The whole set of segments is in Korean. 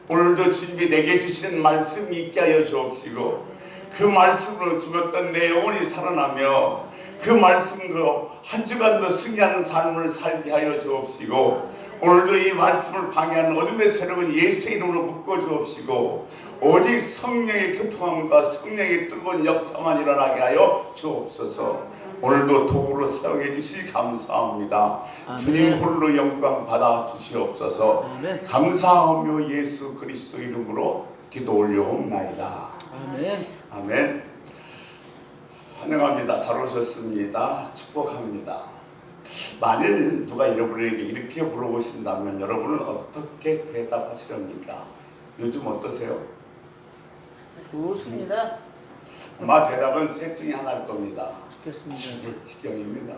오늘도 주님이 내게 주시는 말씀이 있게 하여 주옵시고 그 말씀으로 죽었던 내 영혼이 살아나며 그 말씀으로 한 주간도 승리하는 삶을 살게 하여 주옵시고 오늘도 이 말씀을 방해하는 어둠의 세력은 예수의 이름으로 묶어 주옵시고 오직 성령의 교통함과 성령의 뜨거운 역사만 일어나게 하여 주옵소서. 오늘도 도구로 사용해 주시 감사합니다. 아멘. 주님 홀로 영광 받아 주시옵소서. 아멘. 감사하며 예수 그리스도 이름으로 기도 올려옵나이다. 아멘. 아멘. 환영합니다. 잘 오셨습니다. 축복합니다. 만일 누가 여러분에게 이렇게 물어보신다면 여러분은 어떻게 대답하시렵니까? 요즘 어떠세요? 좋습니다. 아마 대답은 셋 중에 하나일 겁니다. 좋겠습니다. 죽을 지경입니다.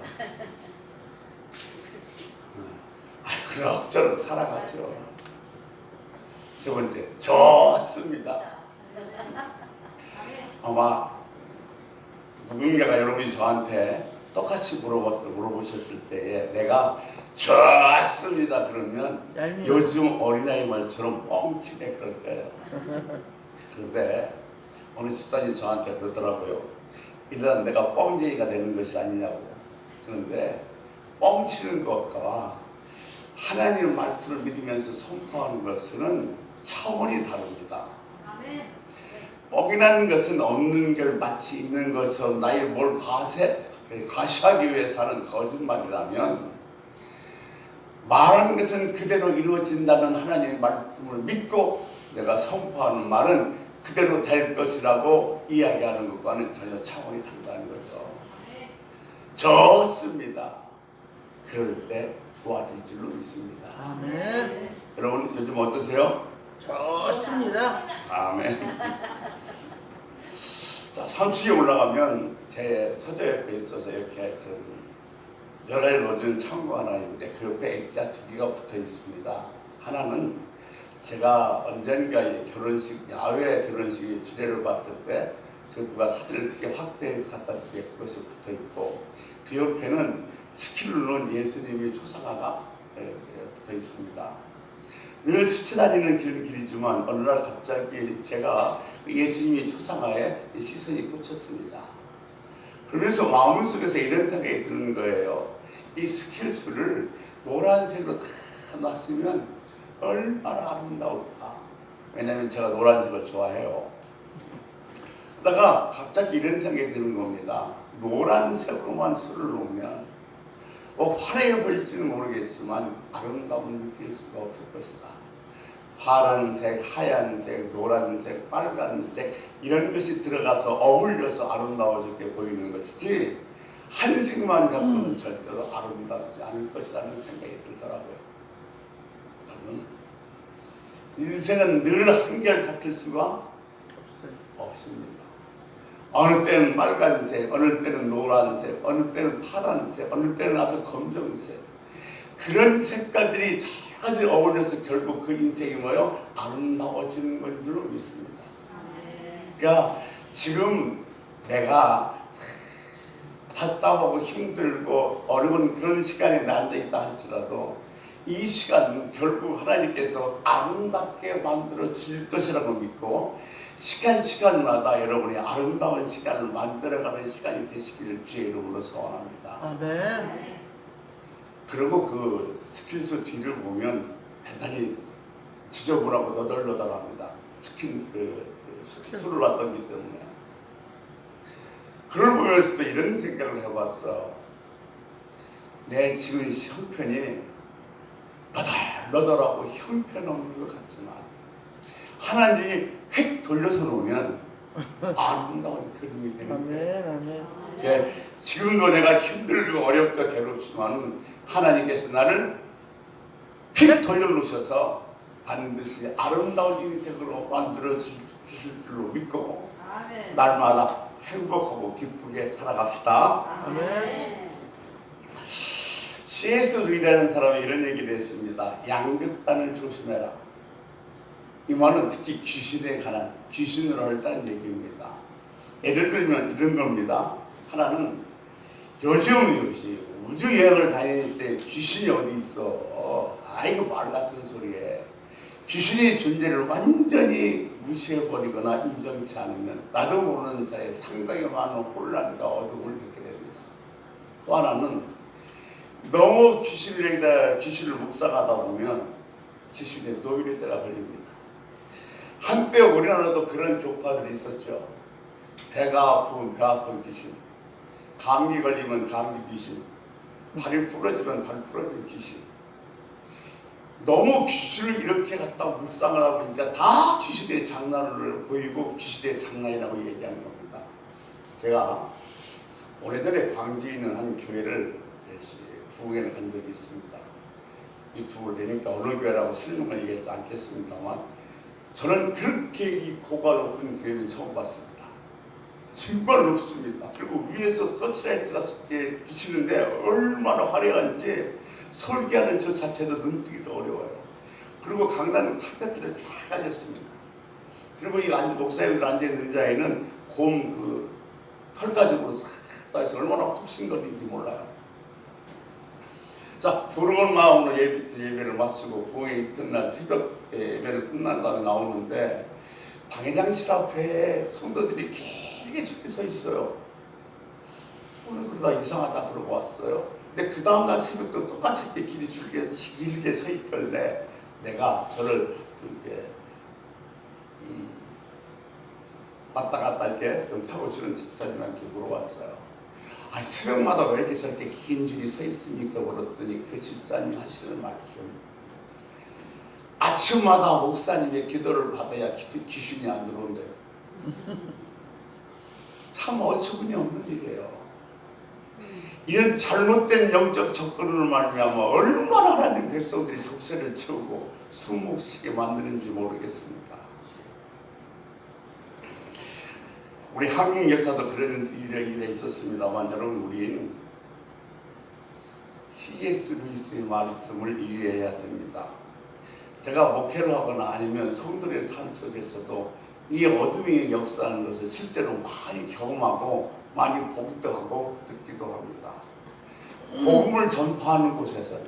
그럭저럭 살아가죠. 세 번째, 좋습니다. 아마 누군가가 여러분이 저한테 똑같이 물어보셨을 때에 내가 좋습니다 그러면 얄미워. 요즘 어린아이 말처럼 뻥치네 그럴 거예요. 그런데 어느 집사님이 저한테 그러더라고요. 이러다 내가 뻥쟁이가 되는 것이 아니냐고. 그런데 뻥치는 것과 하나님의 말씀을 믿으면서 선포하는 것은 차원이 다릅니다. 뻥이라는 것은 없는 걸 마치 있는 것처럼 나의 뭘 과시하기 위해서 하는 거짓말이라면 말하는 것은 그대로 이루어진다는 하나님의 말씀을 믿고 내가 선포하는 말은 그대로 될 것이라고 이야기하는 것과는 전혀 차원이 다르다는 거죠. 좋습니다. 그럴 때 좋아질 줄로 믿습니다. 아멘. 여러분 요즘 어떠세요? 좋습니다. 아멘. 자, 30에 올라가면 제 서재 옆에 있어서 이렇게 여러 가지 넣어준 창고 하나 있는데 그 옆에 액자 두 개가 붙어 있습니다. 하나는 제가 언젠가 결혼식, 야외 결혼식 주례를 봤을 때 그 누가 사진을 크게 확대해서 갖다 주게 그것이 붙어 있고 그 옆에는 스키를 놓은 예수님의 초상화가 붙어 있습니다. 늘 스쳐다니는 길이지만 어느 날 갑자기 제가 예수님의 초상화에 시선이 꽂혔습니다. 그러면서 마음속에서 이런 생각이 드는 거예요. 이 스킬수를 노란색으로 다 놨으면 얼마나 아름다울까. 왜냐하면 제가 노란색을 좋아해요. 그러다가 갑자기 이런 생각이 드는 겁니다. 노란색으로만 술을 놓으면 화려해 보일지는 모르겠지만 아름다움을 느낄 수가 없을 것이다. 파란색, 하얀색, 노란색, 빨간색 이런 것이 들어가서 어울려서 아름다워지게 보이는 것이지 한 색만 갖고는 절대로 아름답지 않을 것이라는 생각이 들더라고요. 여러분, 인생은 늘 한결 같을 수가 없습니다. 어느 때는 빨간색, 어느 때는 노란색, 어느 때는 파란색, 어느 때는 아주 검정색 그런 색깔들이 여러 가지 어울려서 결국 그 인생이 뭐요? 아름다워지는 건 줄로 믿습니다. 그러니까 지금 내가 답답하고 힘들고 어려운 그런 시간에 앉아있다 할지라도 이 시간은 결국 하나님께서 아름답게 만들어 주실 것이라고 믿고 시간마다 여러분이 아름다운 시간을 만들어가는 시간이 되시기를 주의 이름으로 소원합니다. 아멘. 그리고 그 스킨스 뒤를 보면 대단히 지저분하고 너덜너덜합니다. 술을 놨던기 때문에. 그걸 보면서 또 이런 생각을 해봤어. 내 지금 형편이 너덜너덜하고 형편없는 것 같지만 하나님이 획 돌려서 놓으면 아름다운 그림이 되는 거예요. 아멘. 예, 지금도 내가 힘들고 어렵고 괴롭지만 하나님께서 나를 휙 돌려놓으셔서 반드시 아름다운 인생으로 만들어 주실 줄로 믿고 날마다 행복하고 기쁘게 살아갑시다. 아멘. C.S. 루이라는 사람이 이런 얘기를 했습니다. 양극단을 조심해라. 이 말은 특히 귀신에 관한 귀신으로 얽다는 얘기입니다. 예를 들면 이런 겁니다. 하나는 요즘 우주 여행을 다닐 때 귀신이 어디 있어? 이거 말 같은 소리에 귀신의 존재를 완전히 무시해버리거나 인정치 않으면 나도 모르는 사이에 상당히 많은 혼란과 어둠을 겪게 됩니다. 또 하나는 너무 귀신을 묵상하다 보면 귀신의 노이로제가 걸립니다. 한때 우리나라도 그런 교파들이 있었죠. 배가 아프면 배 아픈 귀신, 감기 걸리면 감기 귀신, 발이 부러지면 발 부러진 귀신. 너무 귀신을 이렇게 갖다 묵상을 하다 보니까 다 귀신의 장난을 보이고 귀신의 장난이라고 얘기하는 겁니다. 제가 오래전에 광주에 있는 한 교회를 부흥회를 간 적이 있습니다. 유튜브로 되니까 어느 교회라고 실명을 얘기하지 않겠습니다만 저는 그렇게 이 고가 높은 교회는 처음 봤습니다. 정말 높습니다. 그리고 위에서 서치라이트가 비치는데 얼마나 화려한지 설계하는 저 자체도 눈뜨기도 어려워요. 그리고 강단은 카페트를 잘 깔렸습니다. 그리고 이 목사님들 앉아있는 의자에는 곰 털가죽으로 싹 따서 얼마나 푹신거리는지 몰라요. 자, 부러운 마음으로 예배를 마치고 부흥회 이튿날 새벽 예배를 끝난 다음에 나오는데 당회장실 앞에 성도들이 길게 줄게 서 있어요. 오늘 그러다 이상하다 그러고 왔어요. 근데 그 다음날 새벽도 똑같이 이렇게 길게 서 있길래 내가 저를 이렇게 왔다 갔다 이렇게 좀 타고 치는 집사님한테 물어봤어요. 아니 새벽마다 왜 이렇게 저렇게 긴 줄이 서 있습니까? 그랬더니 그 집사님이 하시는 말씀, 아침마다 목사님의 기도를 받아야 귀신이 안 들어온대요. 참 어처구니 없는 일이에요. 이런 잘못된 영적 접근으로 말미암아 얼마나 하나님 백성들이 족쇄를 채우고 숨 못 쉬게 만드는지 모르겠습니다. 우리 한국 역사도 그런 일이 있었습니다만 여러분, 우리는 C.S. 루이스의 말씀을 이해해야 됩니다. 제가 목회를 하거나 아니면 성도의 삶 속에서도 이 어둠의 역사하는 것을 실제로 많이 경험하고 많이 보기도 하고 듣기도 합니다. 복음을 전파하는 곳에서는,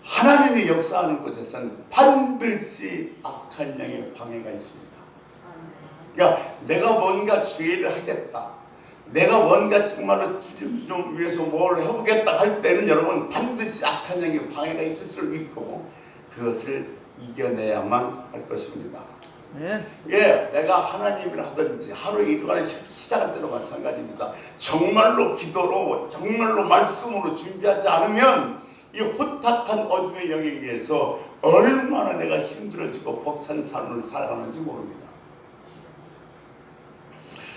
하나님이 역사하는 곳에서는 반드시 악한 영의 방해가 있습니다. 그러니까 내가 뭔가 주의를 하겠다, 내가 뭔가 정말로 주님 좀 위해서 뭘 해보겠다 할 때는 여러분 반드시 악한 영의 방해가 있을 줄 믿고 그것을 이겨내야만 할 것입니다. 네. 예, 내가 하나님을 하든지 하루 일과를 시작할 때도 마찬가지입니다. 정말로 기도로, 정말로 말씀으로 준비하지 않으면 이 혼탁한 어둠의 영에 의해서 얼마나 내가 힘들어지고 벅찬 삶을 살아가는지 모릅니다.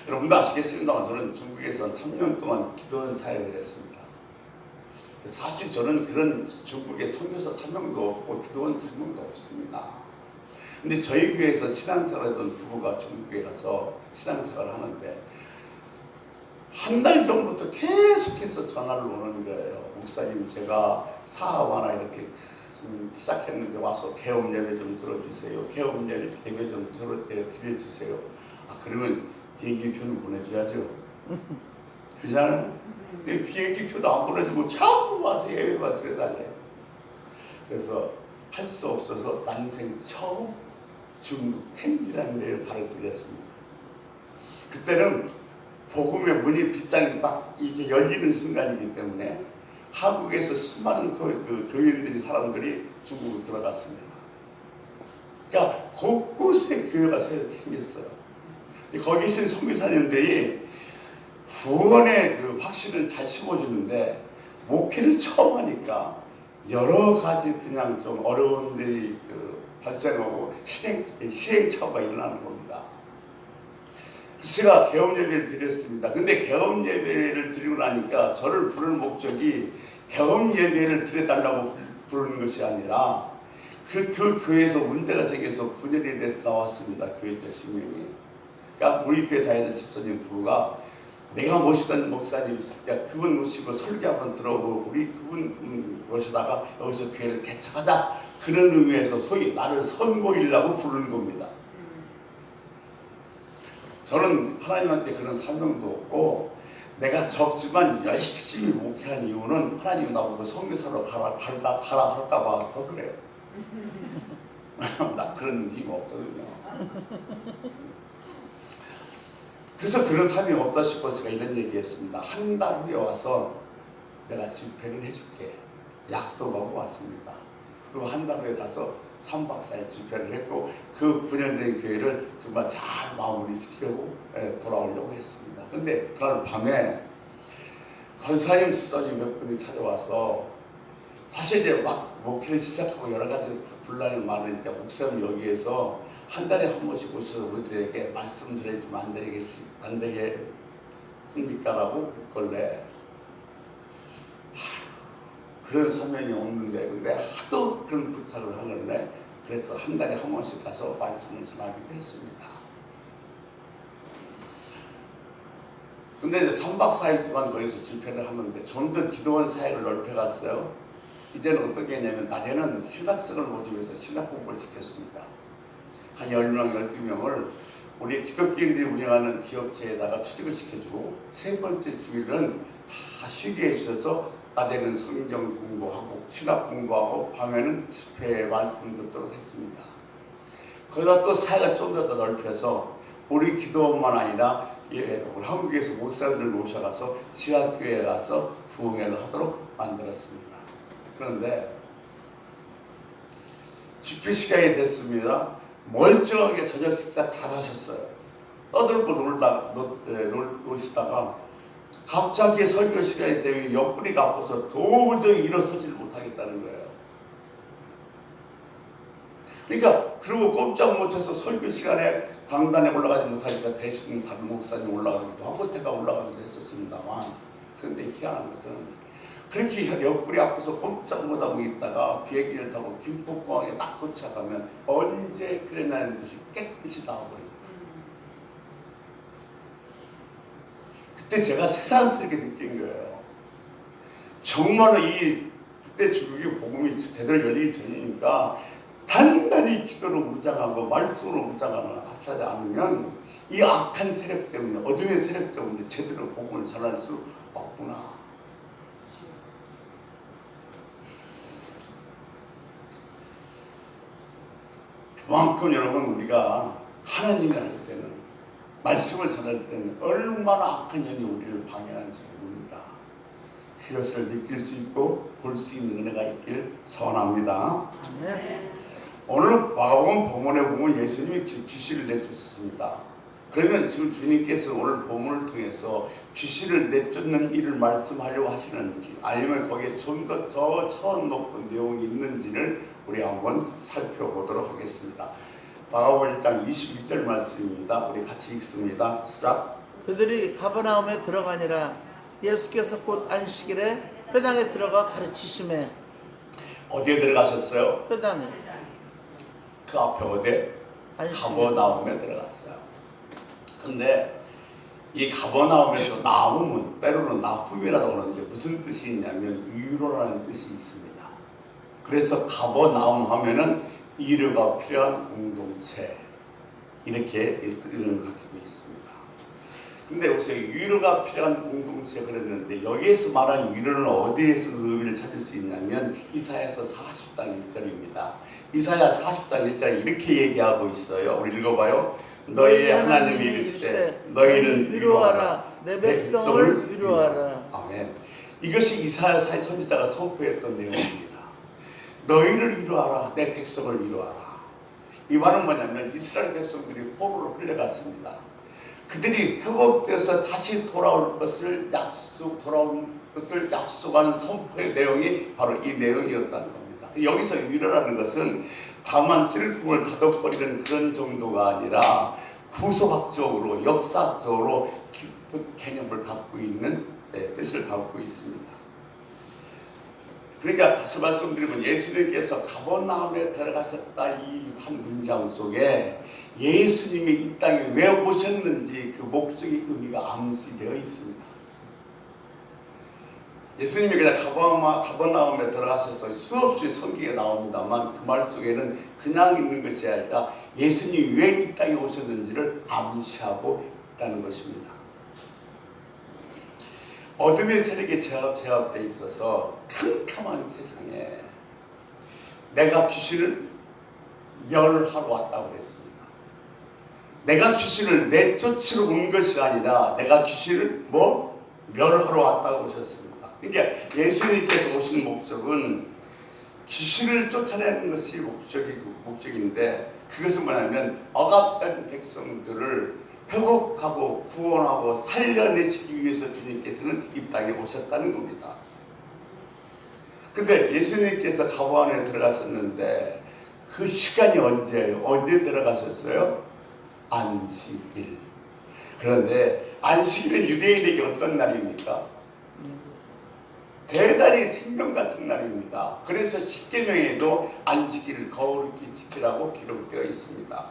여러분도 아시겠습니다만 저는 중국에서 3년 동안 기도원 사역을 했습니다. 사실 저는 그런 중국에 선교사 3명도 없고 기도원 3명도 없습니다. 근데 저희 교회에서 신앙생활 하던 부부가 중국에 가서 신앙생활을 하는데 한 달 전부터 계속해서 전화를 오는 거예요. 목사님, 제가 사업 하나 이렇게 좀 시작했는데 와서 개업 예배 좀 들어주세요. 개업 예배 좀 드려주세요. 아, 그러면 비행기 표는 보내줘야죠. 그잖아요. 비행기 표도 안 보내주고 자꾸 와서 예배만 드려달래요. 그래서 할 수 없어서 난생 처음 중국 텐지라는 데에 발을 들였습니다. 그때는 복음의 문이 빗장이 막 이게 열리는 순간이기 때문에 한국에서 수많은 그 교인들이, 사람들이 중국으로 들어갔습니다. 그러니까 곳곳에 교회가 생겼어요. 거기 있는 선교사님들이 구원의 그 확신을 잘 심어주는데 목회를 처음 하니까 여러 가지 그냥 좀 어려운 일이 발생하고 시행착오가 일어나는 겁니다. 제가 개업 예배를 드렸습니다. 근데 개업 예배를 드리고 나니까 저를 부르는 목적이 개업 예배를 드려달라고 부르는 것이 아니라 그 교회에서 문제가 생겨서 분열에 대해서 나왔습니다. 교회 때 10명이. 그러니까 우리 교회 다니는 집사님 부부가 내가 모시던 목사님 있으니까 그분 모시고 설교 한번 들어보고 우리 그분 모시다가 여기서 교회를 개척하자, 그런 의미에서 소위 나를 선보이려고 부르는 겁니다. 저는 하나님한테 그런 사명도 없고 내가 적지만 열심히 목회한 이유는 하나님이 나보고 선교사로 가라 할까 봐서 그래요. 나 그런 힘 없거든요. 그래서 그런 삶이 없다 싶어서 제가 이런 얘기했습니다. 한 달 후에 와서 내가 집회를 해줄게 약속하고 왔습니다. 그리고 한 달 후에 가서 3박 4일 집회를 했고 그 9년 된 교회를 정말 잘 마무리시키고 돌아오려고 했습니다. 근데 그날 밤에 권사님 수장님 몇 분이 찾아와서 사실 이제 막 목회를 시작하고 여러 가지 분란이 많으니까 목사님 여기에서 한 달에 한 번씩 오셔서 우리들에게 말씀 전해주면 안 되겠습니까? 라고 묻길래 그런 사명이 없는데 근데 하도 그런 부탁을 하길래 그래서 한 달에 한 번씩 가서 말씀을 전하기로 했습니다. 근데 이제 3박 4일 동안 거기서 집회를 하는데 좀 더 기도원 사역을 넓혀갔어요. 이제는 어떻게 했냐면 낮에는 신학생을 모집해서 신학 공부를 시켰습니다. 한 10명, 12명을 우리 기독교인들이 운영하는 기업체에다가 취직을 시켜주고 세 번째 주일은 다 쉬게 해주셔서 낮에는 성경 공부하고 신학 공부하고 밤에는 집회에 말씀 듣도록 했습니다. 거기다 또 사역을 좀 더 넓혀서 우리 기도원만 아니라 우리 한국에서 목사님들 모셔가서 지하교회에 가서 부흥회를 하도록 만들었습니다. 그런데 집회 시간이 됐습니다. 멀쩡하게 저녁 식사 잘 하셨어요. 떠들고 노시다가 갑자기 설교 시간이 되면 옆구리가 아파서 도저히 일어서지를 못하겠다는 거예요. 그러니까 그리고 꼼짝 못해서 설교 시간에 강단에 올라가지 못하니까 대신 다른 목사님 올라가기도 하고 제가 올라가기도 했었습니다만 그런데 희한한 것은 그렇게 옆구리 아파서 꼼짝 못하고 있다가 비행기를 타고 김포공항에 딱 도착하면 언제 그랬냐는 듯이 깨끗이 나와버립니다. 그때 제가 새삼스럽게 느낀 거예요. 정말로 그때 주국의 복음이 제대로 열리기 전이니까 단단히 기도로 무장하고 말씀으로 무장하는 하지 않으면 이 악한 세력 때문에 어둠의 세력 때문에 제대로 복음을 전할 수 없구나. 그만큼 여러분 우리가 하나님을 할 때는 말씀을 전할 때는 얼마나 악한 영이 우리를 방해하는지 모릅니다. 그것을 느낄 수 있고 볼 수 있는 은혜가 있길 소원합니다. 네. 오늘 마가복음 본문에 보면 예수님이 귀신을 내쫓습니다. 그러면 지금 주님께서 오늘 본문을 통해서 귀신을 내쫓는 일을 말씀하려고 하시는지 아니면 거기에 좀 더 차원 높은 내용이 있는지를 우리 한번 살펴보도록 하겠습니다. 마가복음 1장 21절 말씀입니다. 우리 같이 읽습니다. 시작. 그들이 가버나움에 들어가니라. 예수께서 곧 안식일에 회당에 들어가 가르치심에. 어디에 들어가셨어요? 회당에. 그 앞에 어디? 가버나움에 들어갔어요. 근데 이 가버나움에서 나움은 때로는 나훔이라고 하는데 무슨 뜻이 있냐면 위로라는 뜻이 있습니다. 그래서 가버나움 하면은 위로가 필요한 공동체 이렇게 이런 가지고 있습니다. 근데 혹시 위로가 필요한 공동체 그랬는데 여기에서 말한 위로는 어디에서 그 의미를 찾을 수 있냐면 이사야서 40장 1절입니다. 이사야 40장 1절에 이렇게 얘기하고 있어요. 우리 읽어봐요. 너희 하나님이 이르시되 너희를 위로하라 내 백성을 위로하라. 아멘. 이것이 이사야 선지자가 선포했던 내용입니다. 너희를 위로하라 내 백성을 위로하라. 이 말은 뭐냐면 이스라엘 백성들이 포로로 끌려갔습니다. 그들이 회복되어서 다시 돌아올 것을 약속하는 선포의 내용이 바로 이 내용이었다는 겁니다. 여기서 위로라는 것은 다만 슬픔을 다독거리는 그런 정도가 아니라 구속학적으로 역사학적으로 깊은 개념을 갖고 있는 뜻을 갖고 있습니다. 그러니까 다시 말씀드리면 예수님께서 가버나움에 들어가셨다 이 한 문장 속에 예수님이 이 땅에 왜 오셨는지 그 목적의 의미가 암시되어 있습니다. 예수님이 그냥 가버나움에 들어가셔서 수없이 성경에 나옵니다만 그 말 속에는 그냥 있는 것이 아니라 예수님이 왜 이 땅에 오셨는지를 암시하고 있다는 것입니다. 어둠의 세력이 제압되어 있어서 캄캄한 세상에 내가 귀신을 멸하러 왔다고 그랬습니다. 내가 귀신을 내쫓으러 온 것이 아니라 내가 귀신을 멸하러 왔다고 오셨습니다. 그러니까 예수님께서 오신 목적은 귀신을 쫓아내는 것이 목적인데, 그것은 뭐냐면 억압된 백성들을 회복하고 구원하고 살려내시기 위해서 주님께서는 이 땅에 오셨다는 겁니다. 근데 예수님께서 가버나움에 들어가셨는데 그 시간이 언제예요? 언제 들어가셨어요? 안식일. 그런데 안식일은 유대인에게 어떤 날입니까? 대단히 생명 같은 날입니다. 그래서 십계명에도 안식일을 거룩히 지키라고 기록되어 있습니다.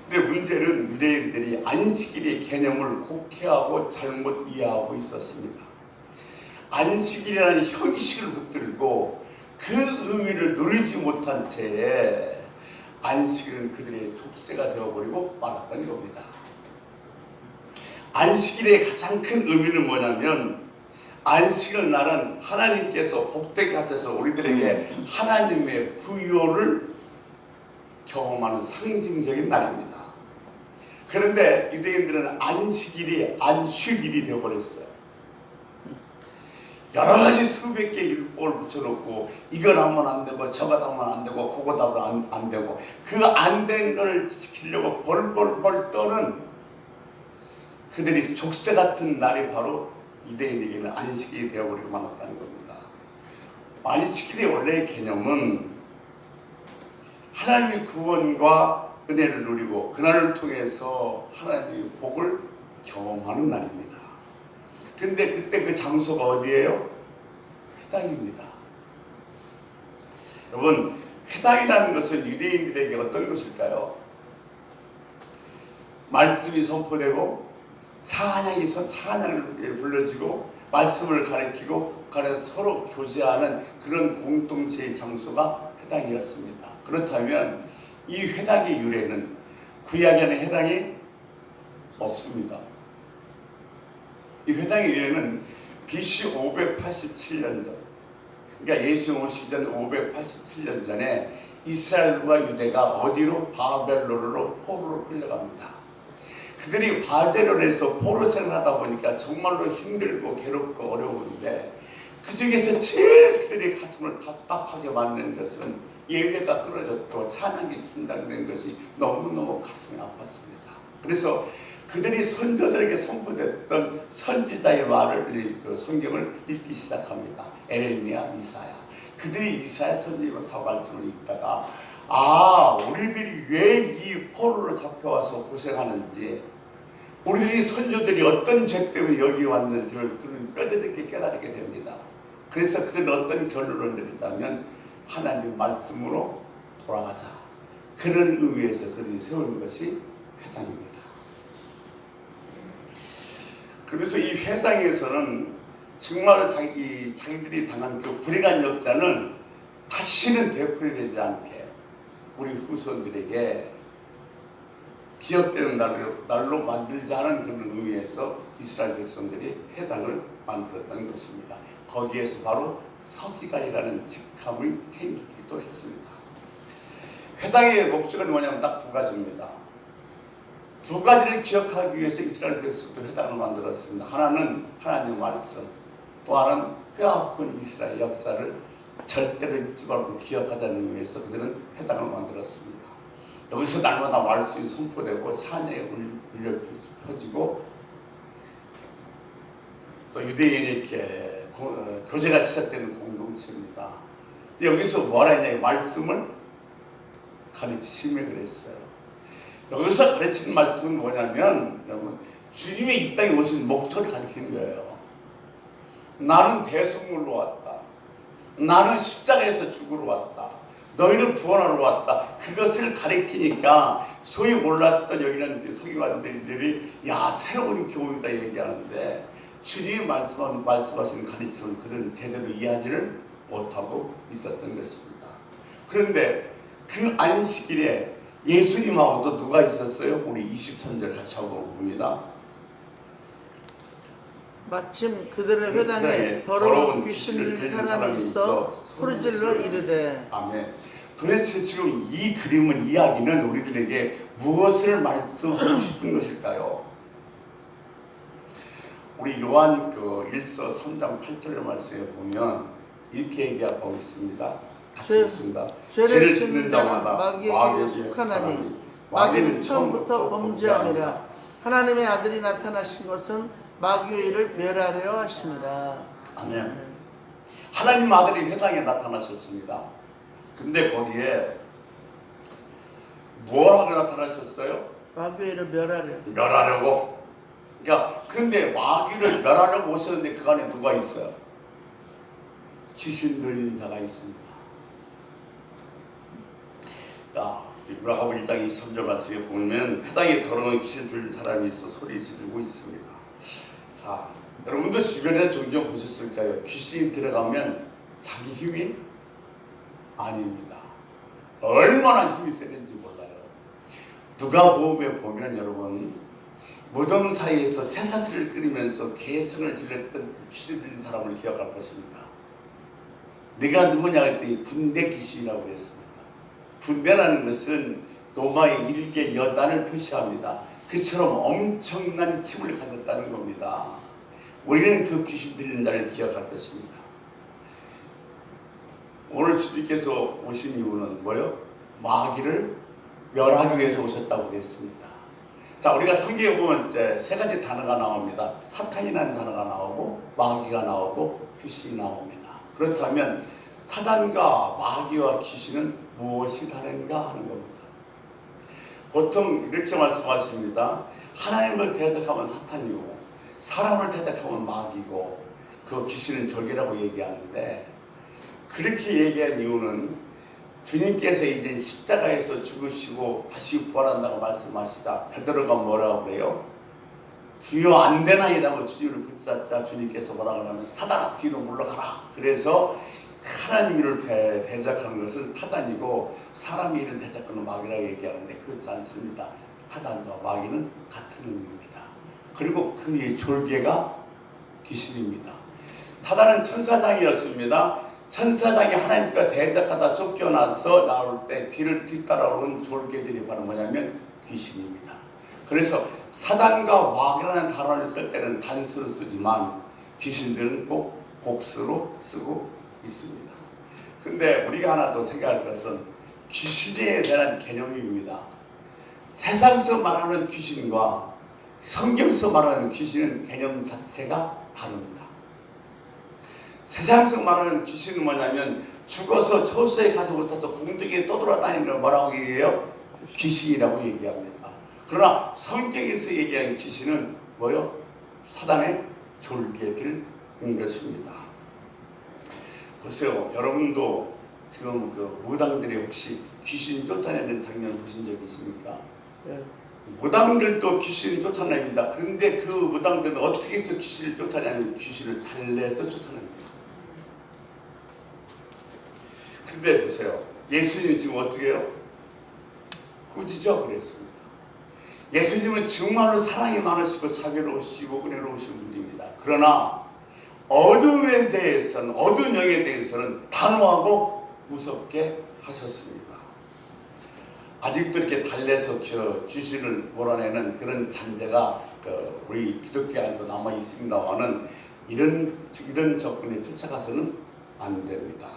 근데 문제는 유대인들이 안식일의 개념을 곡해하고 잘못 이해하고 있었습니다. 안식일이라는 형식을 붙들고 그 의미를 누리지 못한 채에 안식일은 그들의 족쇄가 되어버리고 말았던 겁니다. 안식일의 가장 큰 의미는 뭐냐면, 안식일 날은 하나님께서 복되게 하셔서 우리들에게 하나님의 부요를 경험하는 상징적인 날입니다. 그런데 유대인들은 안식일이 안식일이 되어버렸어요. 여러 가지 수백 개의 율법을 붙여놓고 이건 하면 안 되고 저것 하면 안 되고 그것 하면 안 되고, 그 안 된 걸 지키려고 벌벌벌 떠는 그들이 족쇄 같은 날이 바로 유대인에게는 안식일이 되어버리고 말았다는 겁니다. 안식일의 원래의 개념은 하나님의 구원과 은혜를 누리고 그날을 통해서 하나님의 복을 경험하는 날입니다. 근데 그때 그 장소가 어디예요? 회당입니다. 여러분, 회당이라는 것은 유대인들에게 어떤 것일까요? 말씀이 선포되고 찬양을 불러지고 말씀을 가르치고 서로 교제하는 그런 공동체의 장소가 회당이었습니다. 그렇다면 이 회당의 유래는 구약에는 회당이 없습니다. 이 회당의 유래는 BC 587년 전, 그러니까 예수 오시기 전 587년 전에 이스라엘과 유대가 어디로? 바벨론으로 포로로 끌려갑니다. 그들이 바벨론에서 포로 생활하다 보니까 정말로 힘들고 괴롭고 어려운데, 그 중에서 제일 그들의 가슴을 답답하게 만든 것은 예배가 끊어졌고 찬양이 중단된 것이 너무너무 가슴이 아팠습니다. 그래서 그들이 선조들에게 선포됐던 선지자의 말을, 성경을 읽기 시작합니다. 에레미야, 이사야. 그들이 이사야 선지자 말씀을 읽다가, 우리들이 왜 이 포로로 잡혀와서 고생하는지, 우리들이 선조들이 어떤 죄 때문에 여기 왔는지를 그는 뼈저리게 깨달게 됩니다. 그래서 그들은 어떤 결론을 내린다면 하나님 말씀으로 돌아가자, 그런 의미에서 그들이 세운 것이 회당입니다. 그래서 이 회당에서는 정말 자기들이 당한 그 불행한 역사는 다시는 되풀이되지 않게 우리 후손들에게 기억되는 날로 만들자는 그런 의미에서 이스라엘 백성들이 회당을 만들었던 것입니다. 거기에서 바로 서기관이라는 직함이 생기기도 했습니다. 회당의 목적은 뭐냐면 딱 두 가지입니다. 두 가지를 기억하기 위해서 이스라엘 백성도 회당을 만들었습니다. 하나는 하나님의 말씀, 또 하나는 뼈아픈 이스라엘 역사를 절대로 잊지 말고 기억하자는 의미에서 그들은 회당을 만들었습니다. 여기서 날마다 말씀이 선포되고 찬양이 울려 펴지고 또 유대인에게 교제가 시작되는 공동체입니다. 여기서 뭐라 했냐, 말씀을 가르치시며 그랬어요. 여기서 가르치는 말씀은 뭐냐면, 여러분, 주님이 이 땅에 오신 목적을 가르치는 거예요. 나는 대속물로 왔다. 나는 십자가에서 죽으러 왔다. 너희를 구원하러 왔다. 그것을 가르치니까 소위 몰랐던 여기는 서기관들이 새로운 교훈이다 얘기하는데, 주님이 말씀하신 가르침을 그들은 제대로 이해하지를 못하고 있었던 것입니다. 그런데 그 안식일에 예수님하고도 누가 있었어요? 우리 23절 같이 하고 봅니다. 마침 그들의 회당에 더러운 귀신 들린 사람이 있어 소리질러 이르되. 아멘. 도대체 지금 이 그림은 이야기는 우리들에게 무엇을 말씀하고 싶은 것일까요? 우리 요한 그 1서 3장 8절의 말씀에 보면 이렇게 얘기하고 있습니다. 같이 읽습니다. 죄를 짓는 자는 마귀에게 속하나니 마귀는 처음부터 범죄함이라. 하나님의 아들이 나타나신 것은 마귀의 일을 멸하려 하심이라. 아멘. 하나님 아들이 회당에 나타나셨습니다. 근데 거기에 뭐라고 나타나셨어요? 마귀의 일을 멸하려. 멸하려고. 야, 근데 마귀를 멸하려고 오셨는데 그 안에 누가 있어요? 귀신 들린 자가 있습니다. 자, 이브라하고 1장 23절 말씀에 보면 회당에 더러운 귀신 들린 사람이 있어 소리 지르고 있습니다. 자, 여러분도 주변에 종종 보셨을까요? 귀신이 들어가면 자기 힘이 아닙니다. 얼마나 힘이 세는지 몰라요. 누가복음에 보면 여러분 무덤 사이에서 쇠사슬을 끓이면서 개성을 질렀던 귀신 들린 사람을 기억할 것입니다. 네가 누구냐 했더니 군대 귀신이라고 했습니다. 군대라는 것은 로마의 일개 여단을 표시합니다. 그처럼 엄청난 힘을 가졌다는 겁니다. 우리는 그 귀신 들린 자를 기억할 것입니다. 오늘 주님께서 오신 이유는 뭐예요? 마귀를 멸하기 위해서 오셨다고 했습니다. 자, 우리가 성경에 보면 이제 세 가지 단어가 나옵니다. 사탄이라는 단어가 나오고 마귀가 나오고 귀신이 나옵니다. 그렇다면 사단과 마귀와 귀신은 무엇이 다른가 하는 겁니다. 보통 이렇게 말씀하십니다. 하나님을 대적하면 사탄이고 사람을 대적하면 마귀고 그 귀신은 졸개라고 얘기하는데, 그렇게 얘기한 이유는 주님께서 이제 십자가에서 죽으시고 다시 부활한다고 말씀하시자 베드로가 뭐라고 그래요? 주여 안 되나이다고 주님을 붙잡자 주님께서 뭐라고 하냐면 사단아 뒤로 물러가라. 그래서 하나님 일을 대적하는 것은 사단이고 사람의 일을 대적하는 마귀라고 얘기하는데 그렇지 않습니다. 사단과 마귀는 같은 의미입니다. 그리고 그의 졸개가 귀신입니다. 사단은 천사장이었습니다. 천사장이 하나님과 대적하다 쫓겨나서 나올 때 뒤를 뒤따라오는 졸개들이 바로 뭐냐면 귀신입니다. 그래서 사단과 마귀라는 단어를 쓸 때는 단수로 쓰지만 귀신들은 꼭 복수로 쓰고 있습니다. 근데 우리가 하나 더 생각할 것은 귀신에 대한 개념입니다. 세상에서 말하는 귀신과 성경에서 말하는 귀신은 개념 자체가 다릅니다. 세상에서 말하는 귀신은 뭐냐면 죽어서 처소에 가지 못해서 공중에 떠돌아다니는 걸 뭐라고 얘기해요? 귀신이라고 얘기합니다. 그러나 성경에서 얘기하는 귀신은 뭐요? 사단의 졸개들인 것입니다. 보세요. 여러분도 지금 그 무당들이 혹시 귀신 쫓아내는 장면 보신 적 있습니까? 네. 무당들도 귀신을 쫓아냅니다. 그런데 그 무당들은 어떻게 해서 귀신을 쫓아내냐면 귀신을 달래서 쫓아냅니다. 근데 보세요. 예수님은 지금 어떻게 해요? 꾸짖어 그랬습니다. 예수님은 정말로 사랑이 많으시고 자비로우시고 은혜로우신 분입니다. 그러나 어둠에 대해서는, 어두운 영에 대해서는 단호하고 무섭게 하셨습니다. 아직도 이렇게 달래서 귀신을 몰아내는 그런 잔재가 우리 기독교 안에도 남아 있습니다만은 이런 접근에 쫓아가서는 안 됩니다.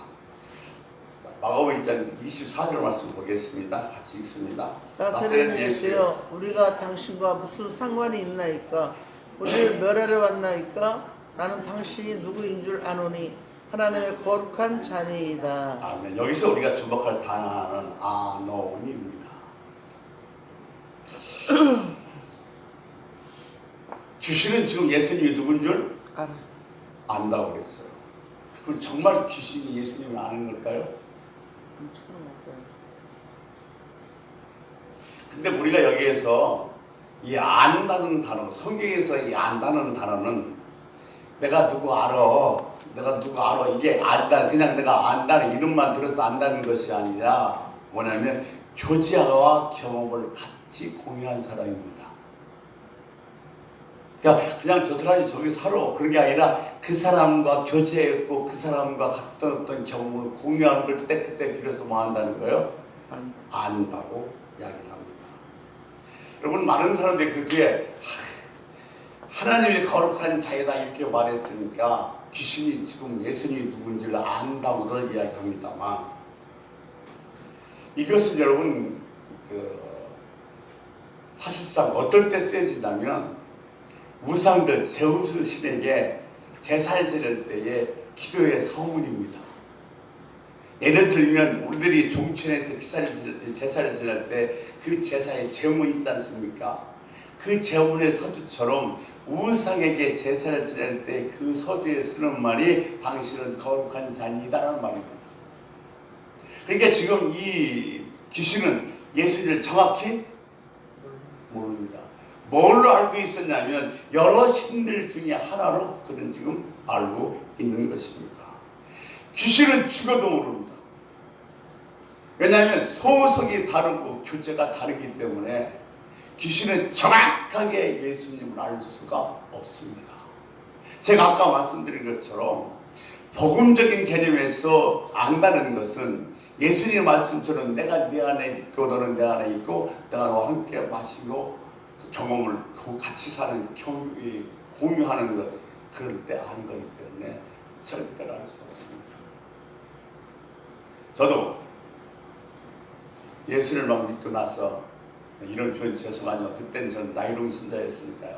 자, 마가복음 1장 24절 말씀 보겠습니다. 같이 읽습니다. 나사렛 예수여, 우리가 당신과 무슨 상관이 있나이까? 우리를 멸하려 왔나이까? 나는 당신이 누구인 줄 아노니 하나님의 거룩한 자니이다. 아멘. 여기서 우리가 주목할 단어는 아노니입니다. 귀신은 지금 예수님이 누군 줄 안다고 그랬어요. 그럼 정말 귀신이 예수님을 아는 걸까요? 근데 우리가 여기에서 이 안다는 단어, 성경에서 이 안다는 단어는 내가 누구 알아, 이게 안다, 그냥 내가 안다는 이름만 들어서 안다는 것이 아니라 뭐냐면 교제와 경험을 같이 공유한 사람입니다. 그러니까 그냥 저 사람이 저기 살아 그런 게 아니라 그 사람과 교제했고 그 사람과 같은 어떤 경험을 공유하는 걸 그때 비로소 뭐 한다는 거예요? 안다고 이야기를 합니다. 여러분 많은 사람들이 그 뒤에 하나님이 거룩한 자이다 이렇게 말했으니까 귀신이 지금 예수님이 누군지를 안다고들 이야기합니다만 이것은 여러분 사실상 어떨 때 쓰여지냐면 우상들 제우스 신에게 제사를 지낼 때의 기도의 서문입니다. 예를 들면 우리들이 종촌에서 제사를 지낼 때 그 제사의 제문 있지 않습니까? 그 제문의 서두처럼 우상에게 제사를 지낼 때 그 서두에 쓰는 말이 당신은 거룩한 자니다라는 말입니다. 그러니까 지금 이 귀신은 예수님을 정확히 모릅니다. 뭘로 알고 있었냐면 여러 신들 중에 하나로 그는 지금 알고 있는 것입니다. 귀신은 죽어도 모릅니다. 왜냐하면 소속이 다르고 교제가 다르기 때문에 귀신은 정확하게 예수님을 알 수가 없습니다. 제가 아까 말씀드린 것처럼 복음적인 개념에서 안다는 것은 예수님의 말씀처럼 내가 네 안에 있고 너는 내 안에 있고 내가 너와 함께 마시고 경험을 같이 사는 공유하는 것 그럴 때 아는 거기 때문에 절대로 알 수 없습니다. 저도 예수를 막 믿고 나서 이런 표현 죄송하지만 그때는 저는 나이롱 신자였으니까요.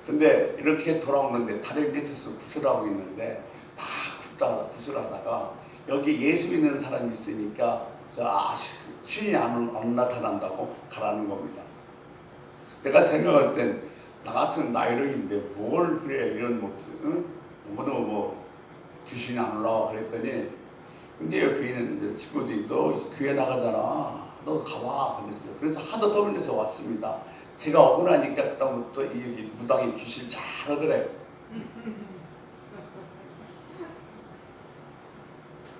근데 이렇게 돌아오는데 다리 밑에서 구슬하고 있는데 막 구슬하다가 여기 예수 믿는 사람이 있으니까 신이 안 나타난다고 가라는 겁니다. 내가 생각할 땐 나 같은 나이롱인데 뭘 그래 이런 뭐 귀신이 안 올라와 그랬더니 근데 옆에 있는 친구들이 너 교회 나가잖아. 너 가봐. 그랬어요. 그래서 하도 떠밀려서 왔습니다. 제가 억울하니까 그다음부터 여기 무당이 귀신 잘 하더래요.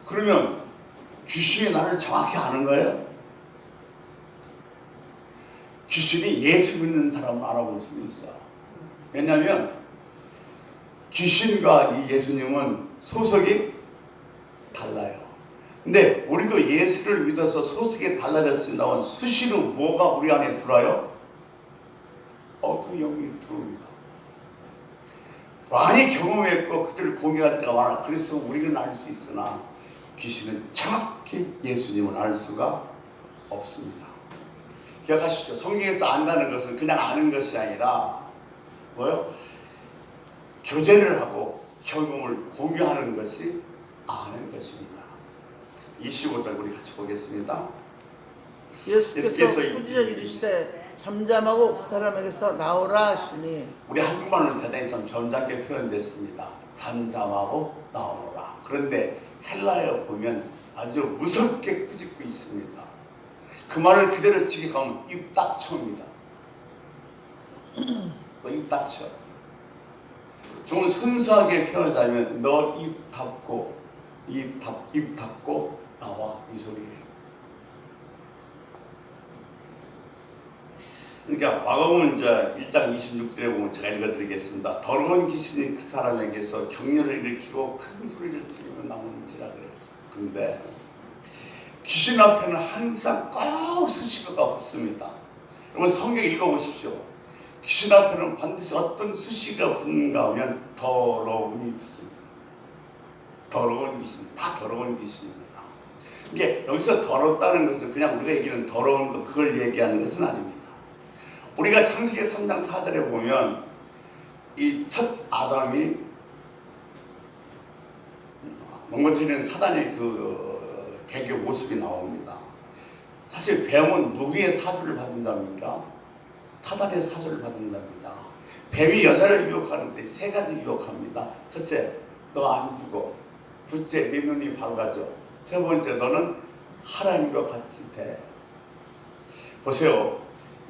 그러면 귀신이 나를 정확히 아는 거예요? 귀신이 예수 믿는 사람을 알아볼 수도 있어요. 왜냐하면 귀신과 이 예수님은 소속이 달라요. 근데 우리도 예수를 믿어서 소속이 달라졌으면 수시로 뭐가 우리 안에 들어와요? 어두운 영이 들어옵니다. 많이 경험했고 그들을 공유할 때가 많아. 그래서 우리는 알 수 있으나 귀신은 정확히 예수님을 알 수가 없습니다. 기억하십시오. 성경에서 안다는 것은 그냥 아는 것이 아니라 뭐요? 교제를 하고 경험을 공유하는 것이 아는 것입니다. 25절 우리 같이 보겠습니다. 예수께서 꾸짖어 이르시되 잠잠하고 그 사람에게서 나오라 하시니 우리 한국말로는 대단히 좀 점잖게 표현됐습니다. 잠잠하고 나오라. 그런데 헬라어 보면 아주 무섭게 꾸짖고 있습니다. 그 말을 그대로 지기하면 입 닥쳐입니다. 입 닥쳐. 좀 순수하게 표현하면 너 입 닫고 입 닫고 나와 이 소리예요. 그러니까 마가복음 1장 26절에 보면 제가 읽어드리겠습니다. 더러운 귀신이 그 사람에게서 격렬을 일으키고 큰 소리를 지르며 나오는지라 그랬어요. 그런데 귀신 앞에는 항상 꼭 수식어가 붙습니다. 여러분 성경 읽어보십시오. 귀신 앞에는 반드시 어떤 수식어가 붙는가 하면 더러움이 붙습니다. 더러운 귀신, 다 더러운 귀신입니다. 이게 여기서 더럽다는 것은 그냥 우리가 얘기하는 더러운 것 그걸 얘기하는 것은 아닙니다. 우리가 창세기 3장 4절에 보면 이 첫 아담이 망가뜨리는 사단의 그 개교 모습이 나옵니다. 사실 뱀은 누구의 사주를 받는답니까? 사단의 사주를 받는답니다. 뱀이 여자를 유혹하는데 세 가지 유혹합니다. 첫째, 너 안 죽어. 둘째, 네 눈이 밝아져. 세 번째, 너는 하나님과 같이 돼. 보세요.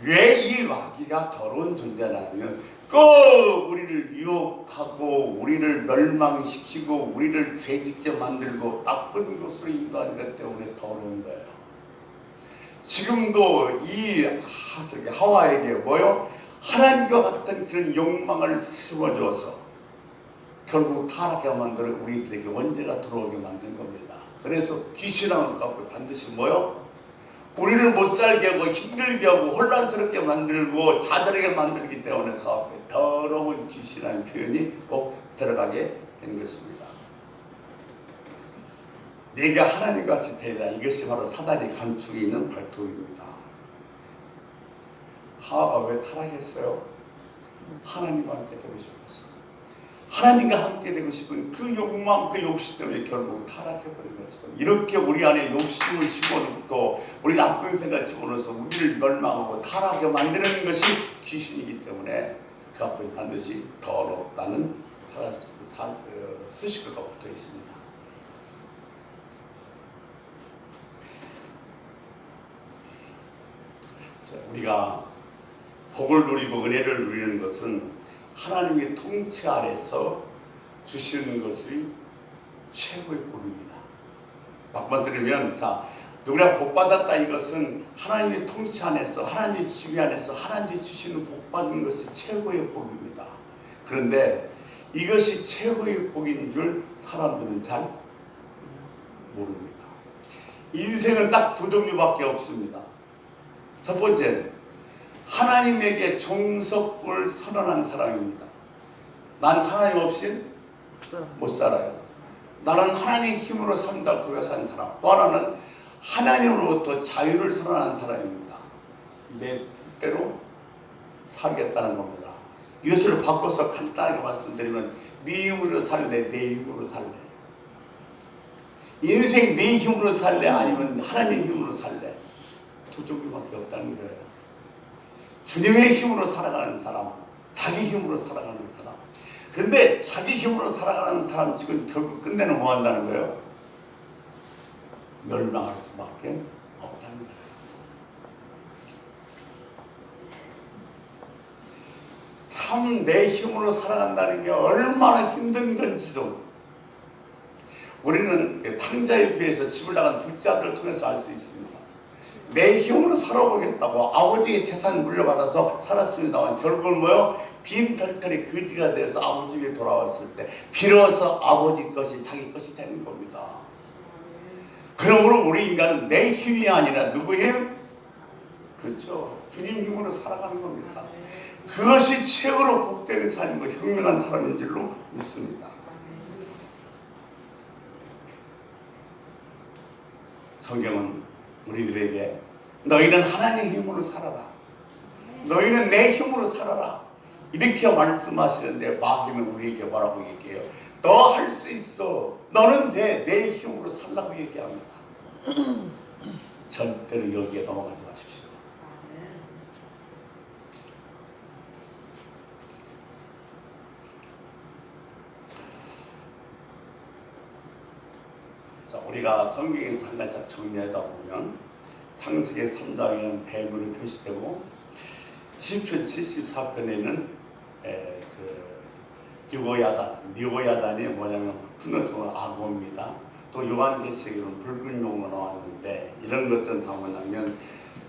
왜 이 마귀가 더러운 존재냐면 꼭 우리를 유혹하고 우리를 멸망시키고 우리를 죄짓게 만들고 나쁜 곳으로 인도하는 것 때문에 더러운 거예요. 지금도 이 하와에게 뭐요? 하나님과 같은 그런 욕망을 심어줘서 결국 타락하게 만들어 우리들에게 원죄가 들어오게 만든 겁니다. 그래서 귀신하고 갖고 반드시 뭐요? 우리를 못 살게 하고 힘들게 하고 혼란스럽게 만들고 좌절하게 만들기 때문에 그 앞에 더러운 귀신이라는 표현이 꼭 들어가게 된 것입니다. 내가 하나님같이 되리라. 이것이 바로 사단이 감추고 있는 발톱입니다. 하와가 왜 타락했어요? 하나님과 함께 되고 싶었어요. 하나님과 함께 되고 싶은 그 욕망, 그 욕심 때문에 결국 타락해버린 것처럼 이렇게 우리 안에 욕심을 집어넣고 우리 나쁜 생각을 집어넣어서 우리를 멸망하고 타락하게 만드는 것이 귀신이기 때문에 그 앞에 반드시 더럽다는 수식어가 붙어 있습니다. 우리가 복을 누리고 은혜를 누리는 것은 하나님의 통치 아래서 주시는 것이 최고의 복입니다. 막만 들으면 자 누구나 복 받았다 이것은 하나님의 통치 안에서 하나님의 지휘 안에서 하나님이 주시는 복 받는 것이 최고의 복입니다. 그런데 이것이 최고의 복인 줄 사람들은 잘 모릅니다. 인생은 딱 두 종류밖에 없습니다. 첫 번째는 하나님에게 종속을 선언한 사람입니다. 난 하나님 없이 못 살아요. 나는 하나님의 힘으로 산다 고백한 사람. 또 하나는 하나님으로부터 자유를 선언한 사람입니다. 내 뜻대로 살겠다는 겁니다. 이것을 바꿔서 간단하게 말씀드리면 네 힘으로 살래, 내 힘으로 살래. 인생 내 힘으로 살래 아니면 하나님 힘으로 살래. 두 종류밖에 없다는 거예요. 주님의 힘으로 살아가는 사람, 자기 힘으로 살아가는 사람. 그런데 자기 힘으로 살아가는 사람 지금 결국 끝내는 뭐 한다는 거예요? 멸망할 수밖에 없다는 거예요. 참 내 힘으로 살아간다는 게 얼마나 힘든 건지도 우리는 탕자에 비해서 집을 나간 둘째 아들을 통해서 알 수 있습니다. 내 힘으로 살아보겠다고 아버지의 재산 물려받아서 살았습니다만 결국은 뭐요? 빈털털이 거지가 되어서 아버지 집에 돌아왔을 때 비로소 아버지 것이 자기 것이 되는 겁니다. 그러므로 우리 인간은 내 힘이 아니라 누구의 힘? 그렇죠. 주님 힘으로 살아가는 겁니다. 그것이 최고로 복된 삶이고 현명한 사람인 줄로 믿습니다. 성경은 우리들에게 너희는 하나님의 힘으로 살아라. 너희는 내 힘으로 살아라. 이렇게 말씀하시는데 마귀는 우리에게 뭐라고 얘기해요? 너 할 수 있어. 너는 돼. 내 힘으로 살라고 얘기합니다. 절대로 여기에 넘어가지 마십시오. 자, 우리가 성경에서 한 가지 정리하다 보면 창세기 3장에는 뱀으로 표시되고 시편 74편에는 유고야단이 뭐냐면 분노통은 악어입니다. 또 요한계시록에는 붉은 용으로 나왔는데 이런 것들은 다 뭐냐면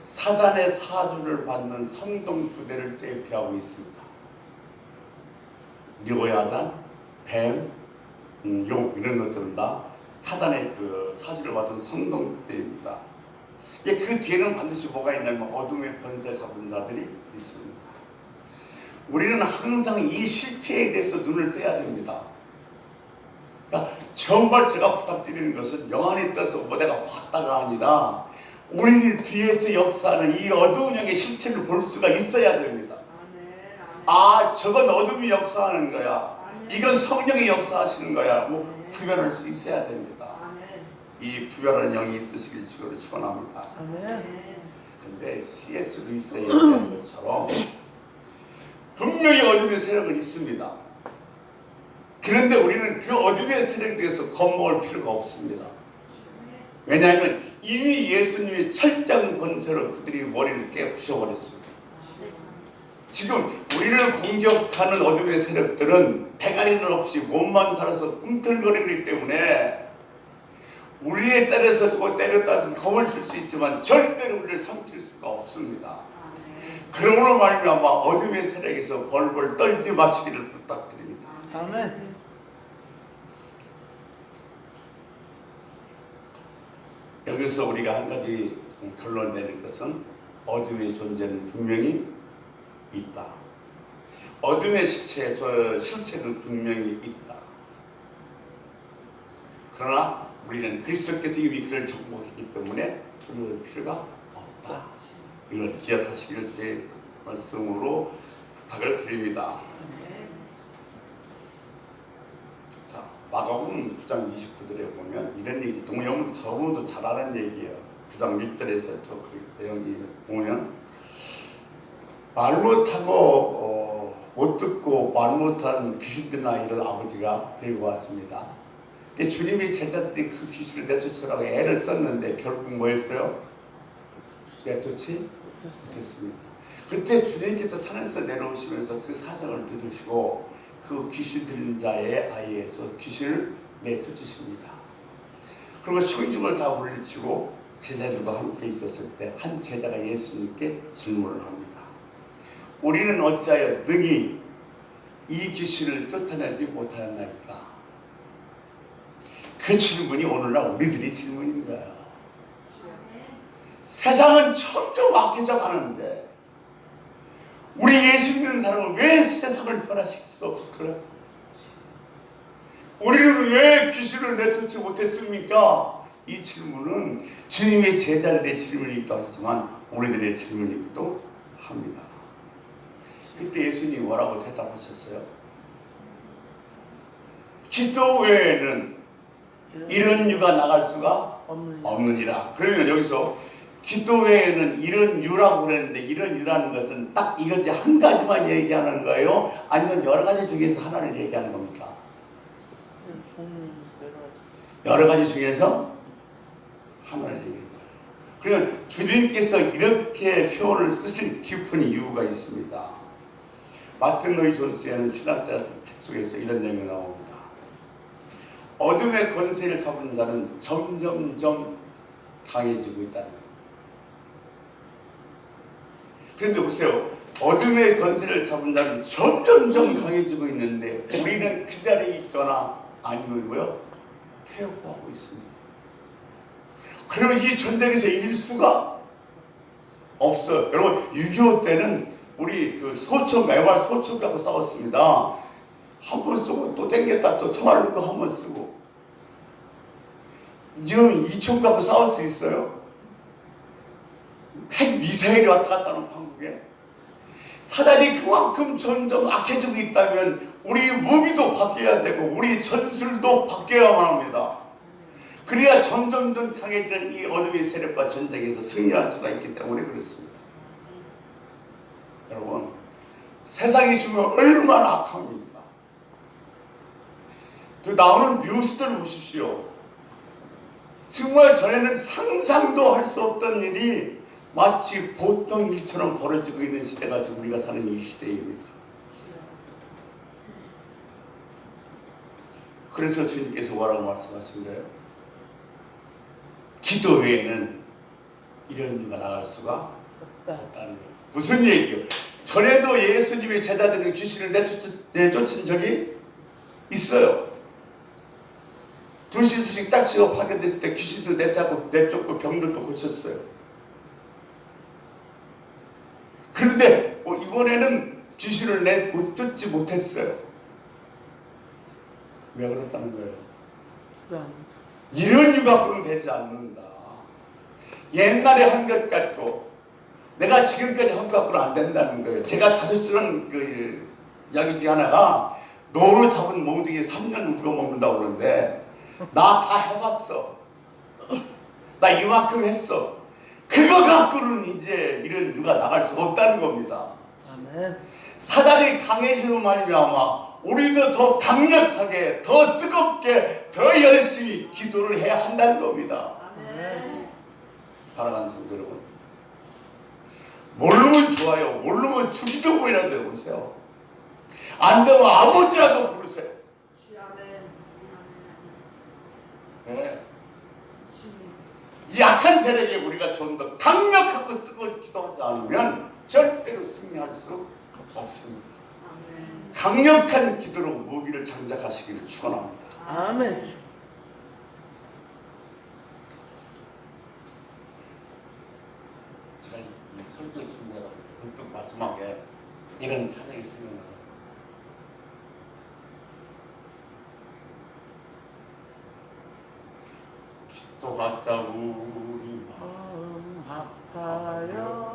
사단의 사주를 받는 선동 부대를 제피하고 있습니다. 유고야단, 뱀, 용 이런 것들은 다 사단의 그 사주를 받은 선동 부대입니다. 그 뒤에는 반드시 뭐가 있냐면 어둠의 권세 잡은 자들이 있습니다. 우리는 항상 이 실체에 대해서 눈을 떼야 됩니다. 그러니까 정말 제가 부탁드리는 것은 영안에 떠서 뭐 내가 봤다가 아니라 우리 뒤에서 역사하는 이 어두운 영의 실체를 볼 수가 있어야 됩니다. 아, 저건 어둠이 역사하는 거야. 이건 성령이 역사하시는 거야. 뭐 구별할 수 있어야 됩니다. 이 구별하는 영이 있으시길 주로 축원합니다. 근데 C.S. 루이스가 얘기한 것처럼 분명히 어둠의 세력은 있습니다. 그런데 우리는 그 어둠의 세력에 대해서 겁먹을 필요가 없습니다. 왜냐하면 이미 예수님의 철장 권세로 그들이 머리를 깨 부셔버렸습니다. 지금 우리를 공격하는 어둠의 세력들은 대가리는 없이 몸만 살아서 꿈틀거리기 때문에 우리에 따라서 저거 때렸다 해서 겁을 줄 수 있지만 절대로 우리를 삼킬 수가 없습니다. 그러므로 말미암아 어둠의 세력에서 벌벌 떨지 마시기를 부탁드립니다. 아멘. 여기서 우리가 한 가지 결론 내릴 것은 어둠의 존재는 분명히 있다. 어둠의 실체는 분명히 있다. 그러나 우리는 그리스도께서 이미 그를 정복했기 때문에 두려울 필요가 없다. 이걸 기억하시길 제 말씀으로 부탁을 드립니다. 자, 마가복음 9장 29절에 보면 이런 얘기, 동영은 저분도 잘 아는 얘기예요. 9장 6절에서 그 내용이 보면 말 못하고 못 듣고 말 못한 귀신들 아이를 아버지가 데리고 왔습니다. 주님이 제자들이 그 귀신을 내쫓으라고 애를 썼는데 결국 뭐였어요? 내쫓지 못했습니다. 그때 주님께서 산에서 내려오시면서 그 사정을 들으시고 그 귀신 들린 자의 아이에서 귀신을 내쫓으십니다. 그리고 청중을 다 물리치고 제자들과 함께 있었을 때 한 제자가 예수님께 질문을 합니다. 우리는 어찌하여 능히 이 귀신을 쫓아내지 못하였나이까? 그 질문이 오늘날 우리들의 질문인 거야. 세상은 점점 악해져 가는데 우리 예수 믿는 사람은 왜 세상을 변화시킬 수 없을까요? 우리는 왜 귀신을 내쫓지 못했습니까? 이 질문은 주님의 제자들의 질문이기도 하지만 우리들의 질문이기도 합니다. 그때 예수님이 뭐라고 대답하셨어요? 기도 외에는 이런 유가 나갈 수가 없느니라. 그러면 여기서 기도 외에는 이런 유라고 그랬는데 이런 유라는 것은 딱 이것이 한 가지만 얘기하는 거예요? 아니면 여러 가지 중에서 하나를 얘기하는 겁니까? 여러 가지 중에서 하나를 얘기하는 거예요. 그러면 주님께서 이렇게 표현을 쓰신 깊은 이유가 있습니다. 마틴 로이 존스라는 신학자 책 속에서 이런 내용이 나옵니다. 어둠의 권세를 잡은 자는 점점점 강해지고 있다는 겁니다. 그런데 보세요. 어둠의 권세를 잡은 자는 점점점 강해지고 있는데 우리는 그 자리에 있거나 아니면 뭐요? 퇴보하고 있습니다. 그러면 이 전쟁에서 이길 수가 없어요. 여러분 6.25 때는 우리 그 소총, 매말 소총하고 싸웠습니다. 한 번 쓰고 또 땡겼다 또 총알 넣고 한 번 쓰고. 지금 이총 갖고 싸울 수 있어요? 핵 미사일이 왔다 갔다 하는 한국에 사단이 그만큼 점점 악해지고 있다면 우리 무기도 바뀌어야 되고 우리 전술도 바뀌어야만 합니다. 그래야 점점점 강해지는 이 어둠의 세력과 전쟁에서 승리할 수가 있기 때문에 그렇습니다. 여러분 세상이 지금 얼마나 악합니까? 또 나오는 뉴스들 보십시오. 정말 전에는 상상도 할 수 없던 일이 마치 보통 일처럼 벌어지고 있는 시대가 지금 우리가 사는 이 시대입니다. 그래서 주님께서 뭐라고 말씀하신 거예요? 기도 외에는 이런 일가 나갈 수가 없다는 거예요. 무슨 얘기예요? 전에도 예수님의 제자들은 귀신을 내쫓은 적이 있어요. 두씩 짝지어 파견됐을 때 귀신도 내쫓고 병들도 고쳤어요. 그런데 이번에는 귀신을 내쫓지 못했어요. 왜 그렇다는 거예요? 이런 이유 갖고는 되지 않는다. 옛날에 한 것 같고 내가 지금까지 한 것 갖고는 안 된다는 거예요. 제가 자주 쓰는 그 이야기 중에 하나가 노루 잡은 몽둥이 3년 우겨 먹는다고 그러는데 나 다 해봤어. 나 이만큼 했어. 그거 갖고는 이제 이런 누가 나갈 수가 없다는 겁니다. 아멘. 사단이 강해지는 말미암아 우리도 더 강력하게, 더 뜨겁게, 더 열심히 기도를 해야 한다는 겁니다. 아멘. 사랑하는 성도 여러분, 모르면 좋아요. 모르면 주기도문이라도 해보세요. 안 되면 아버지라도 부르세요. 네. 이 약한 세력에 우리가 좀 더 강력하고 뜨거운 기도하지 않으면 절대 승리할 수 없습니다. 강력한 기도로 무기를 장착하시기를 축원합니다. 아멘. 제가 이 설교를 준비하다 보니까 문득 마지막에 이런 찬양이 생각나요. 기도하자 우리 마음 아파요.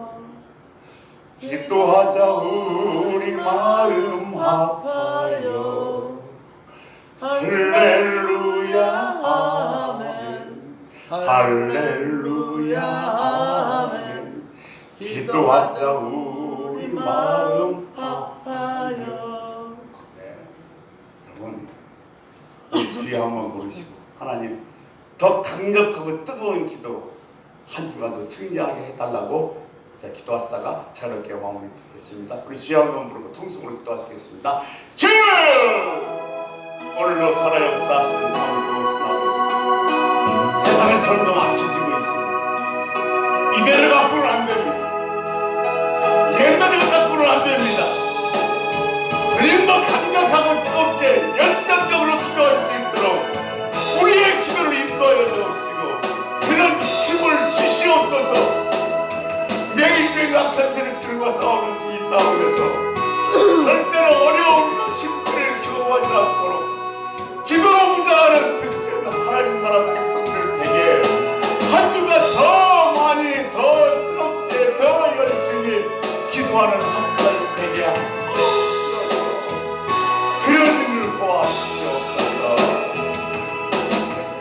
기도하자 우리 마음 아파요. 할렐루야 아멘. 할렐루야 아멘. 기도하자 우리 마음 아파요. 네. 여러분 주여 한번 부르시고 하나님 더 강력하고 뜨거운 기도로 한 주간도 승리하게 해달라고 자, 기도하시다가 자유롭게 마무리 드리겠습니다. 우리 주여 한번 부르고 통성으로 기도하시겠습니다. 주! 오늘도 살아 역사하시는 참 좋으신 아버지, 세상은 점점 악해지고 있습니다. 이대로 갖고는 안 됩니다. 옛날에 갖고는 안 됩니다. 주님도 강력하고 뜨겁게 열정적으로 기도할 수 있도록 우리의 기도를 인도하여 주옵시고 그런 힘을 주시옵소서. 매일매일 악한 세력들과 싸우면서 이 싸움에서 절대로 어려움이나 실패를 경험하지 않도록 기도로 무장하는 그리스도인 하나님 나라 백성들 되게 한 주가 더 많이 더 뜨겁게 더 열심히 기도하는 한 주가 되게 하옵소서. 그런 일을 도와주시옵소서.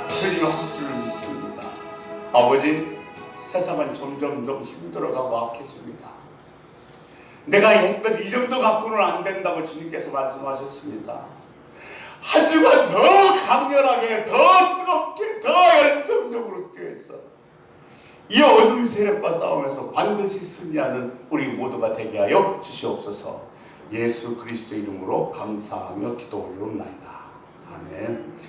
주님 한 줄을 믿습니다. 아버지, 세상은 점점 힘들어가고 악해집니다. 내가 했던 이 정도 갖고는 안 된다고 주님께서 말씀하셨습니다. 한 주간 더 강렬하게, 더 뜨겁게, 더 열정적으로 뛰어서 이 어둠 세력과 싸우면서 반드시 승리하는 우리 모두가 되게 하여 주시옵소서. 예수 그리스도 이름으로 감사하며 기도 올리옵나이다. 아멘.